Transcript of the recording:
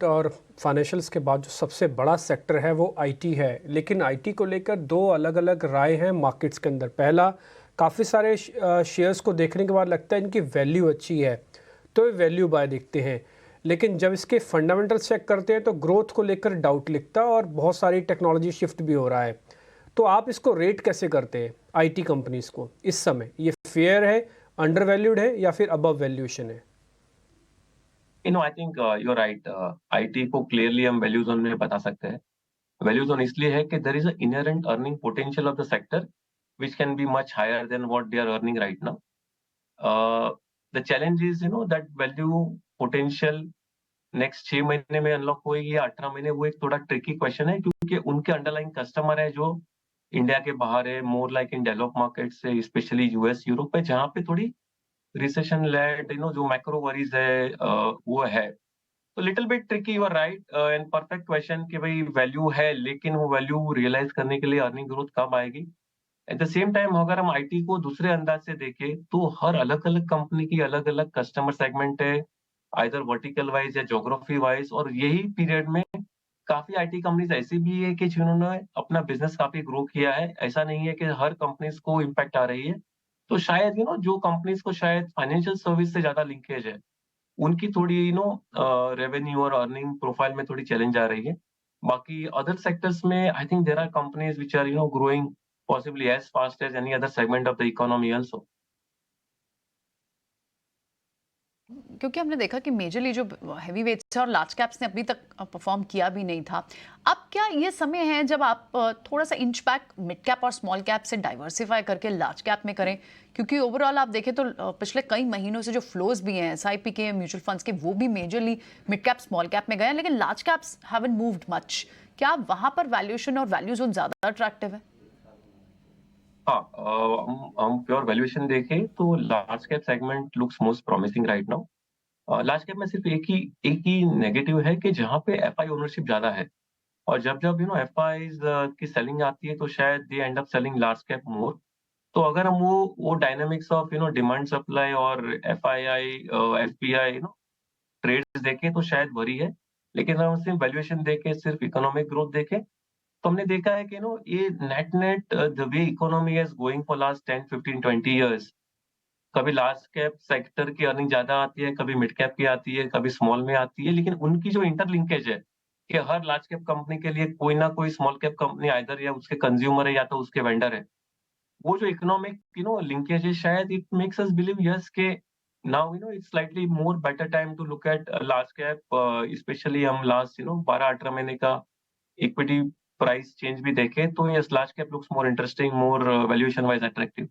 और फाइनेंशियल्स के बाद जो सबसे बड़ा सेक्टर है वो आईटी है, लेकिन आईटी को लेकर दो अलग अलग राय हैं मार्केट्स के अंदर। पहला, काफ़ी सारे शेयर्स को देखने के बाद लगता है इनकी वैल्यू अच्छी है तो ये वैल्यू बाय देखते हैं, लेकिन जब इसके फंडामेंटल्स चेक करते हैं तो ग्रोथ को लेकर डाउट लिखता है और बहुत सारी टेक्नोलॉजी शिफ्ट भी हो रहा है। तो आप इसको रेट कैसे करते हैं आईटी कंपनीज को इस समय? ये फेयर है, अंडर वैल्यूड है या फिर अबव वैल्यूएशन है? I think you are right. IT को क्लियरली हम वैल्यू जोन में बता सकते हैं। वैल्यू जोन इसलिए है कि there is a inherent earning potential of the sector which can be much higher than what they are earning right now. The challenge is that value potential next 6 महीने में unlock होएगी या 18 महीने, वो एक थोड़ा ट्रिकी क्वेश्चन है, क्योंकि उनके अंडरलाइन कस्टमर है जो इंडिया के बाहर है, more like in develop market से, स्पेशली यूएस यूरोप है, जहाँ पे थोड़ी रिसेशन लेड जो मैक्रो वरीज है वो है। तो little bit tricky, you are right, and perfect question कि भाई वैल्यू है, लेकिन वो वैल्यू रियलाइज करने के लिए अर्निंग ग्रोथ कब आएगी। एट द सेम टाइम अगर हम आईटी को दूसरे अंदाज से देखें तो हर अलग अलग कंपनी की अलग अलग कस्टमर सेगमेंट है, आइदर वर्टिकल वाइज या ज्योग्राफी वाइज, और यही पीरियड में काफी आईटी कंपनीज ऐसी भी है कि जिन्होंने अपना बिजनेस काफी ग्रो किया है। ऐसा नहीं है कि हर कंपनीज को इम्पैक्ट आ रही है। तो शायद जो कंपनीज को शायद फाइनेंशियल सर्विस से ज्यादा लिंकेज है, उनकी थोड़ी रेवेन्यू और अर्निंग प्रोफाइल में थोड़ी चैलेंज आ रही है। बाकी अदर सेक्टर्स में I think there are companies which are growing possibly as fast as any other segment of the economy also. क्योंकि हमने देखा कि मेजरली जो हैवी वेट्स है और लार्ज कैप्स ने अभी तक परफॉर्म किया भी नहीं था। अब क्या ये समय है जब आप थोड़ा सा इंच बैक मिड कैप और स्मॉल कैप से डाइवर्सिफाई करके लार्ज कैप में करें? क्योंकि ओवरऑल आप देखें तो पिछले कई महीनों से जो फ्लोज भी हैं एसआईपी के, म्यूचुअल फंड्स के, वो भी majorly mid cap small cap में गए हैं, लेकिन large caps haven't moved much. क्या वहां पर वैल्यूएशन और वैल्यू जोन ज्यादा अट्रैक्टिव है? हाँ, हम प्योर वैल्यूएशन देखें तो large cap segment looks most promising right now. Large cap में सिर्फ एक ही नेगेटिव है कि जहाँ पे एफआई ओनरशिप ज्यादा है, और जब जब एफआई की सेलिंग आती है तो शायद they end up selling large cap more. तो अगर हम वो डायनामिक्स ऑफ डिमांड सप्लाई और एफआईआई एफपीआई ट्रेड्स देखें तो शायद वरी है। लेकिन अगर हम सिर्फ वैल्यूएशन देखें, सिर्फ इकोनॉमिक ग्रोथ देखें, तो हमने देखा है कि ये net net the way economy is going for last 10 15 20 years, कभी लार्ज कैप सेक्टर की अर्निंग ज्यादा आती है, कभी मिड कैप की आती है, कभी स्मॉल में आती है, लेकिन उनकी जो इंटरलिंकेज है कि हर लार्ज कैप कंपनी के लिए कोई ना कोई स्मॉल कैप कंपनी आइदर या उसके कंज्यूमर है या तो उसके वेंडर है। वो जो इकोनॉमिक लिंकेज है, शायद it makes us believe yes के now it's slightly more better time to look at large cap, specially हम लास्ट 12 18 महीने का इक्विटी प्राइस चेंज भी देखें तो yes, large cap looks more interesting, more valuation wise attractive.